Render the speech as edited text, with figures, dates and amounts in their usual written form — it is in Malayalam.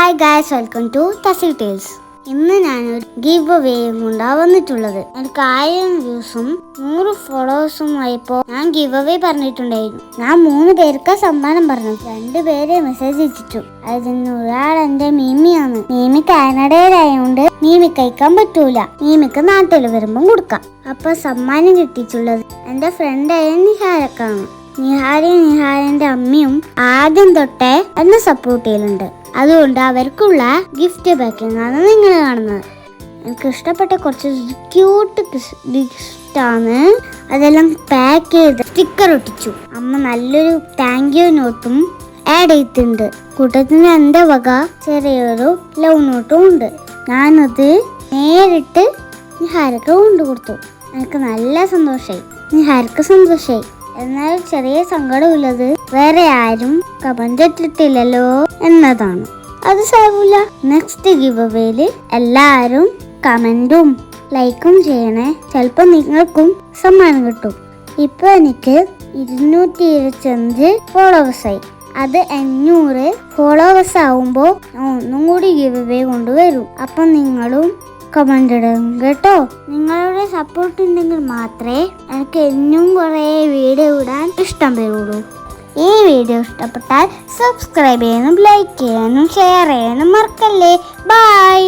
Hi guys, welcome to tasty tales. ഇന്ന് ഞാനൊരു ഗീവ് അവേ കൊണ്ടാണ് വന്നിട്ടുള്ളത്. എനിക്ക് 1000 വ്യൂസും 100 ഫോളോവേഴ്സും ആയപ്പോൾ ഞാൻ ഗീവ് അവേ പറഞ്ഞിട്ടുണ്ടായിരുന്നു. ഞാൻ 3 പേർക്ക് സമ്മാനം പറഞ്ഞു. 2 പേരെ മെസ്സേജ് അയച്ചിട്ടു. അതിന് ഒരാൾ എന്റെ മീമിയാണ്. മീമി കാനഡയിലായോണ്ട് മീമി കഴിക്കാൻ പറ്റൂല. മീമിക്ക് നാട്ടിൽ വരുമ്പോൾ കൊടുക്കാം. അപ്പൊ സമ്മാനം കിട്ടിയിട്ടുള്ളത് എന്റെ ഫ്രണ്ടായ നിഹാരക്കാണ്. നിഹാലിന്റെ അമ്മയും ആദ്യം തൊട്ടേ എന്നെ സപ്പോർട്ട് ചെയ്യലുണ്ട്. അതുകൊണ്ട് അവർക്കുള്ള ഗിഫ്റ്റ് പാക്കിംഗ് ആണ് നിങ്ങൾ കാണുന്നത്. എനിക്ക് ഇഷ്ടപ്പെട്ട കുറച്ച് ക്യൂട്ട് ഗിഫ്റ്റാണ്. അതെല്ലാം പാക്ക് ചെയ്ത് സ്റ്റിക്കർ ഒട്ടിച്ചു. അമ്മ നല്ലൊരു താങ്ക് യു നോട്ടും ആഡ് ചെയ്തിട്ടുണ്ട്. കൂട്ടത്തിന് എൻ്റെ വക ചെറിയൊരു ലവ് നോട്ടും ഉണ്ട്. ഞാനത് നേരിട്ട് നിഹാരക്ക് കൊണ്ടുകൊടുത്തു. എനിക്ക് നല്ല സന്തോഷമായി. നിഹാരക്ക് സന്തോഷമായി. എന്നാൽ ചെറിയ സങ്കടമുള്ളത് വേറെ ആരും കമന്റ് ഇട്ടിട്ടില്ലല്ലോ എന്നതാണ്. അത് സാരമില്ല. നെക്സ്റ്റ് ഗിവ് അവേയില് എല്ലാരും കമന്റും ലൈക്കും ചെയ്യണേ. ചിലപ്പോൾ നിങ്ങൾക്കും സമ്മാനം കിട്ടും. ഇപ്പൊ എനിക്ക് 225 ഫോളോവേഴ്സായി. അത് 500 ഫോളോവേഴ്സ് ആവുമ്പോൾ ഒന്നും കൂടി ഗിവ് അവേ കൊണ്ടുവരും. അപ്പം നിങ്ങളും കമന്റ് ഇടും കേട്ടോ. നിങ്ങളുടെ സപ്പോർട്ട് ഉണ്ടെങ്കിൽ മാത്രമേ എനിക്ക് ഇന്നും കുറേ വീഡിയോ ഇടാൻ ഇഷ്ടം വരുള്ളൂ. ഈ വീഡിയോ ഇഷ്ടപ്പെട്ടാൽ സബ്സ്ക്രൈബ് ചെയ്യാനും ലൈക്ക് ചെയ്യാനും ഷെയർ ചെയ്യാനും മറക്കല്ലേ. ബൈ.